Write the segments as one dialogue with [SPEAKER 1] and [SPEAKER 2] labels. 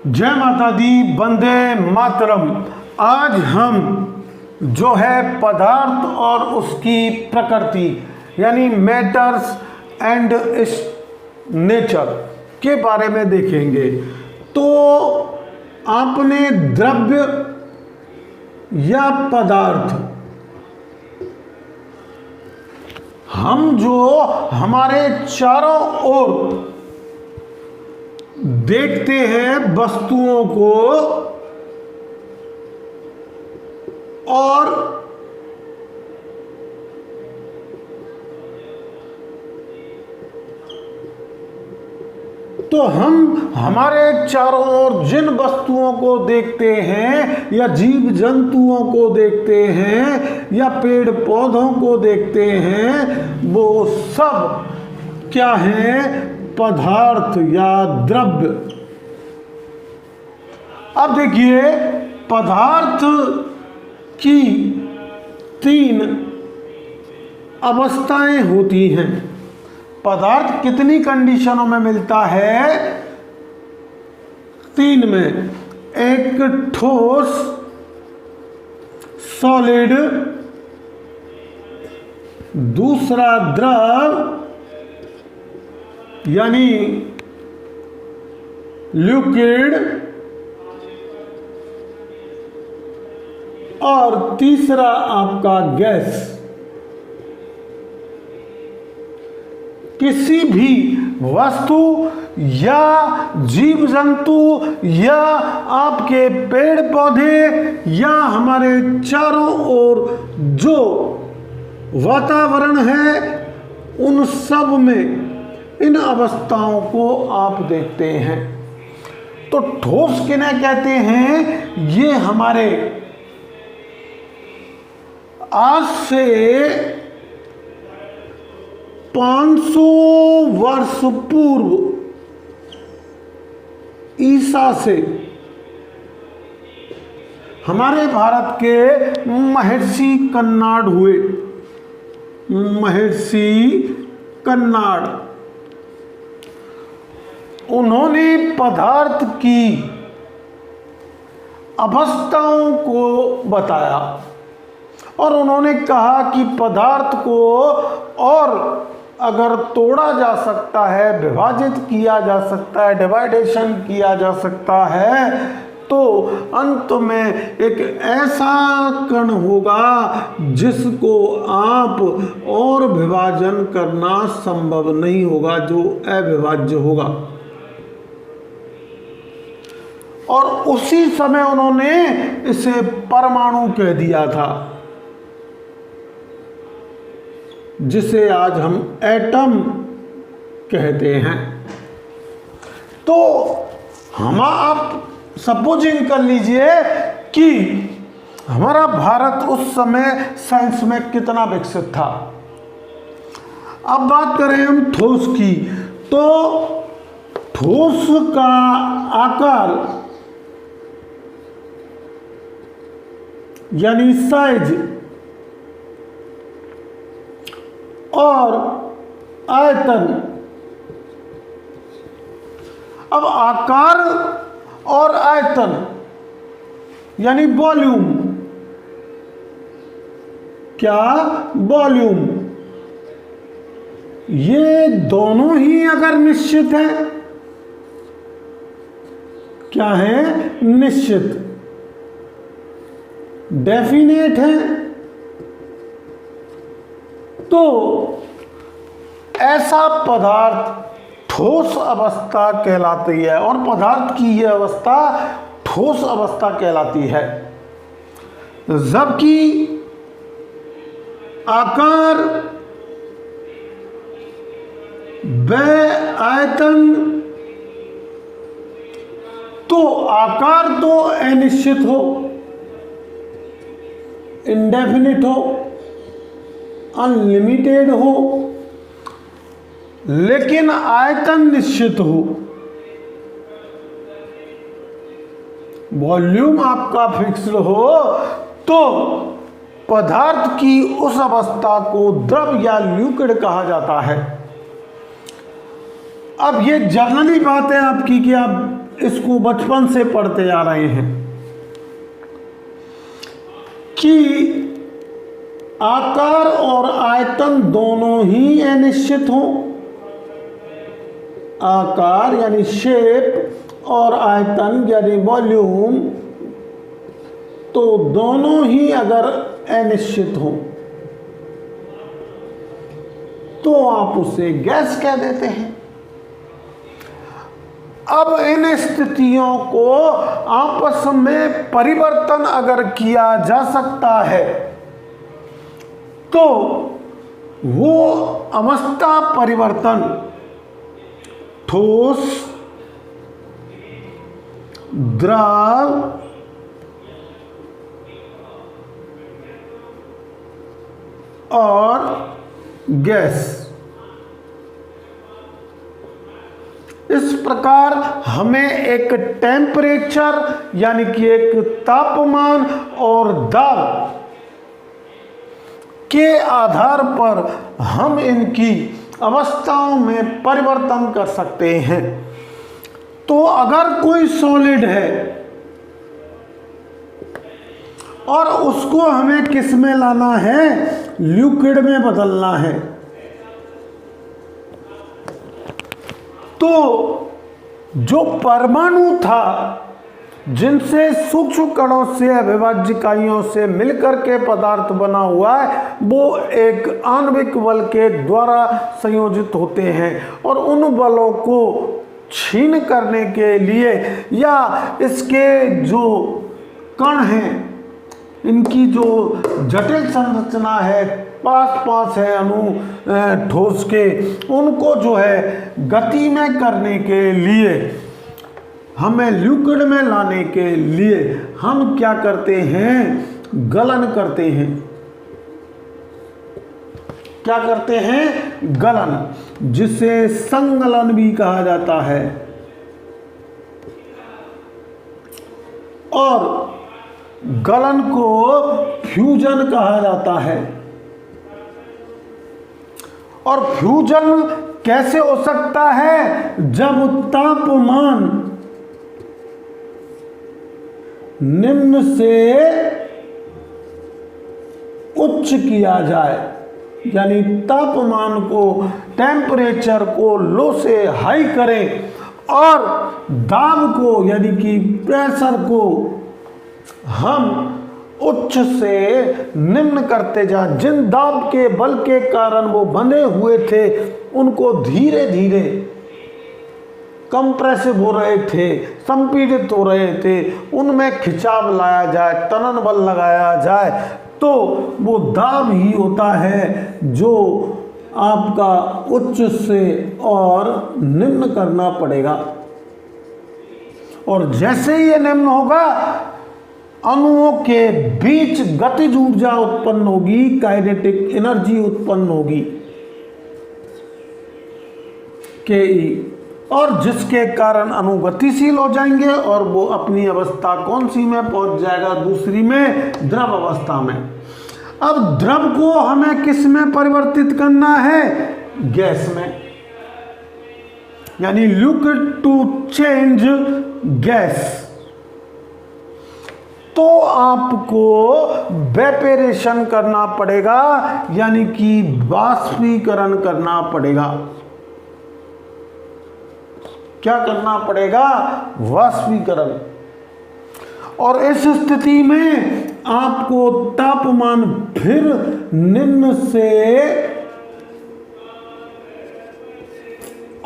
[SPEAKER 1] जय माता दी, वंदे मातरम। आज हम जो है पदार्थ और उसकी प्रकृति यानी मैटर्स एंड इट्स नेचर के बारे में देखेंगे। तो आपने द्रव्य या पदार्थ, हम जो हमारे चारों ओर देखते हैं वस्तुओं को, और तो हम हमारे चारों ओर जिन वस्तुओं को देखते हैं या जीव जंतुओं को देखते हैं या पेड़ पौधों को देखते हैं, वो सब क्या है? पदार्थ या द्रव्य। अब देखिए, पदार्थ की 3 अवस्थाएं होती हैं। पदार्थ कितनी कंडीशनों में मिलता है? 3 में। एक ठोस, सॉलिड, दूसरा द्रव यानी लिक्विड, और तीसरा आपका गैस। किसी भी वस्तु या जीव जंतु या आपके पेड़ पौधे या हमारे चारों ओर जो वातावरण है, उन सब में इन अवस्थाओं को आप देखते हैं। तो ठोस किन्हें कहते हैं? ये हमारे आज से 500 वर्ष पूर्व ईसा से हमारे भारत के महर्षि कन्नाड हुए। महर्षि कन्नाड, उन्होंने पदार्थ की अवस्थाओं को बताया और उन्होंने कहा कि पदार्थ को और अगर तोड़ा जा सकता है, विभाजित किया जा सकता है, डिवाइडेशन किया जा सकता है, तो अंत में एक ऐसा कण होगा जिसको आप और विभाजन करना संभव नहीं होगा, जो अविभाज्य होगा। और उसी समय उन्होंने इसे परमाणु कह दिया था, जिसे आज हम एटम कहते हैं। तो हम आप सपोजिंग कर लीजिए कि हमारा भारत उस समय साइंस में कितना विकसित था। अब बात करें हम ठोस की, तो ठोस का आकार यानी साइज और आयतन। अब आकार और आयतन यानी वॉल्यूम, क्या? वॉल्यूम। ये दोनों ही अगर निश्चित है, क्या है? निश्चित, डेफिनेट है, तो ऐसा पदार्थ ठोस अवस्था कहलाती है, और पदार्थ की यह अवस्था ठोस अवस्था कहलाती है। जबकि आकार व आयतन, तो आकार तो अनिश्चित हो, इंडेफिनिट हो, अनलिमिटेड हो, लेकिन आयतन निश्चित हो। वॉल्यूम आपका फिक्स्ड हो, तो पदार्थ की उस अवस्था को द्रव या लिक्विड कहा जाता है। अब ये जनरली बात है आपकी कि आप इसको बचपन से पढ़ते आ रहे हैं कि आकार और आयतन दोनों ही अनिश्चित हों। आकार यानी शेप और आयतन यानी वॉल्यूम, तो दोनों ही अगर अनिश्चित हों तो आप उसे गैस कह देते हैं। अब इन स्थितियों को आपस में परिवर्तन अगर किया जा सकता है तो वो अवस्था परिवर्तन ठोस, द्रव और गैस, इस प्रकार हमें एक टेम्परेचर यानी कि एक तापमान और दाब के आधार पर हम इनकी अवस्थाओं में परिवर्तन कर सकते हैं। तो अगर कोई सॉलिड है और उसको हमें किस में लाना है, लिक्विड में बदलना है, तो जो परमाणु था जिनसे सूक्ष्म कणों से अविभाज्य इकाइयों से मिलकर के पदार्थ बना हुआ है, वो एक आणविक बल के द्वारा संयोजित होते हैं और उन बलों को छीन करने के लिए या इसके जो कण हैं इनकी जो जटिल संरचना है, पास है अणु ठोस के, उनको जो है गति में करने के लिए, हमें लिक्विड में लाने के लिए हम क्या करते हैं, गलन करते हैं। क्या करते हैं? गलन, जिसे संगलन भी कहा जाता है। और गलन को फ्यूजन कहा जाता है। और फ्यूजन कैसे हो सकता है? जब तापमान निम्न से उच्च किया जाए, यानी तापमान को, टेम्परेचर को लो से हाई करें और दाब को यानी कि प्रेशर को हम उच्च से निम्न करते जाएं। जिन दाब के बल के कारण वो बने हुए थे उनको धीरे धीरे कंप्रेसिव हो रहे थे, संपीड़ित हो रहे थे, उनमें खिंचाव लाया जाए, तनन बल लगाया जाए, तो वो दाब ही होता है जो आपका उच्च से और निम्न करना पड़ेगा। और जैसे ही ये निम्न होगा, अणुओं के बीच गतिज ऊर्जा उत्पन्न होगी, काइनेटिक एनर्जी उत्पन्न होगी के, और जिसके कारण अणु गतिशील हो जाएंगे और वो अपनी अवस्था कौन सी में पहुंच जाएगा? दूसरी में, द्रव अवस्था में। अब द्रव को हमें किस में परिवर्तित करना है? गैस में, यानी लिक्विड टू चेंज गैस। तो आपको वेपोरेशन करना पड़ेगा, यानी कि वाष्पीकरण करना पड़ेगा। क्या करना पड़ेगा? वाष्पीकरण। और इस स्थिति में आपको तापमान फिर निम्न से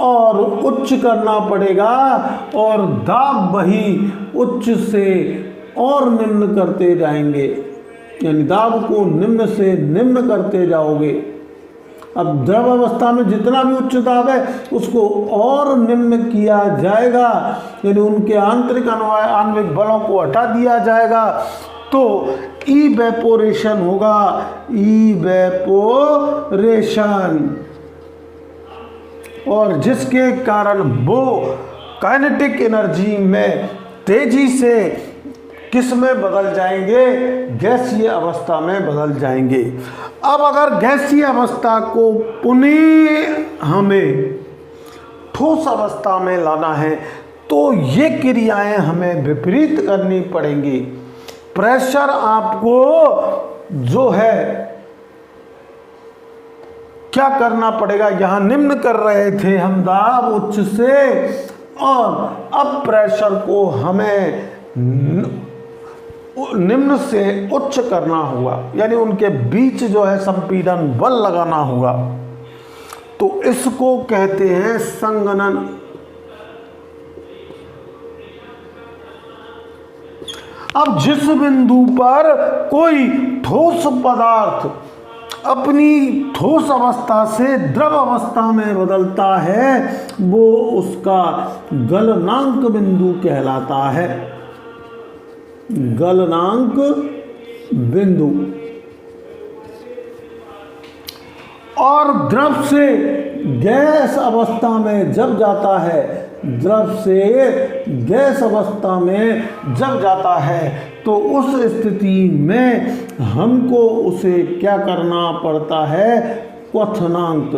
[SPEAKER 1] और उच्च करना पड़ेगा और दाब वही उच्च से और निम्न करते जाएंगे, यानी दाब को निम्न से निम्न करते जाओगे। अब द्रव अवस्था में जितना भी उच्च दाब है उसको और निम्न किया जाएगा, यानी उनके आंतरिक आणविक बलों को हटा दिया जाएगा, तो इवेपोरेशन होगा। इवेपोरेशन, और जिसके कारण वो काइनेटिक एनर्जी में तेजी से किस में बदल जाएंगे? गैसीय अवस्था में बदल जाएंगे। अब अगर गैसीय अवस्था को पुनः हमें ठोस अवस्था में लाना है तो ये क्रियाएं हमें विपरीत करनी पड़ेंगी। प्रेशर आपको जो है क्या करना पड़ेगा, यहां निम्न कर रहे थे हम दाब उच्च से, और अब प्रेशर को हमें निम्न से उच्च करना होगा, यानी उनके बीच जो है संपीड़न बल लगाना होगा। तो इसको कहते हैं संघनन। अब जिस बिंदु पर कोई ठोस पदार्थ अपनी ठोस अवस्था से द्रव अवस्था में बदलता है वो उसका गलनांक बिंदु कहलाता है। गलनांक बिंदु। और द्रव से गैस अवस्था में जब जाता है, द्रव से गैस अवस्था में जब जाता है तो उस स्थिति में हमको उसे क्या करना पड़ता है, क्वथनांक,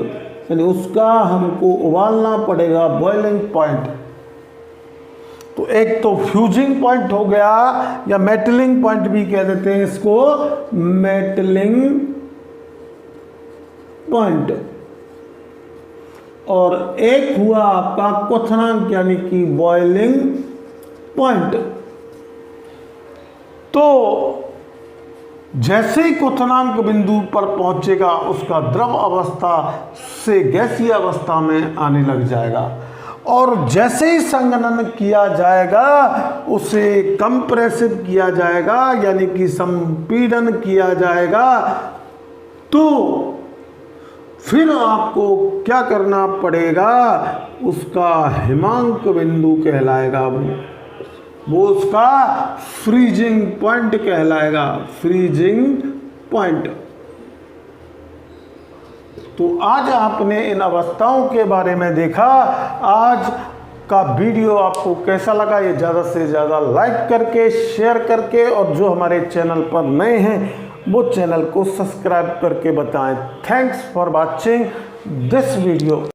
[SPEAKER 1] यानी उसका हमको उबालना पड़ेगा, बॉइलिंग पॉइंट। तो एक तो फ्यूजिंग पॉइंट हो गया, या मेटलिंग पॉइंट भी कह देते हैं इसको, मेटलिंग पॉइंट, और एक हुआ आपका क्वथनांक यानी कि बॉइलिंग पॉइंट। तो जैसे ही क्वथनांक बिंदु पर पहुंचेगा उसका द्रव अवस्था से गैसीय अवस्था में आने लग जाएगा, और जैसे ही संघनन किया जाएगा उसे कंप्रेसिव किया जाएगा, यानी कि संपीड़न किया जाएगा। तो फिर आपको क्या करना पड़ेगा, उसका हिमांक बिंदु कहलाएगा, वो उसका फ्रीजिंग पॉइंट कहलाएगा, फ्रीजिंग पॉइंट। तो आज आपने इन अवस्थाओं के बारे में देखा। आज का वीडियो आपको कैसा लगा, ये ज़्यादा से ज़्यादा लाइक करके, शेयर करके, और जो हमारे चैनल पर नए हैं वो चैनल को सब्सक्राइब करके बताएं। Thanks for watching this video.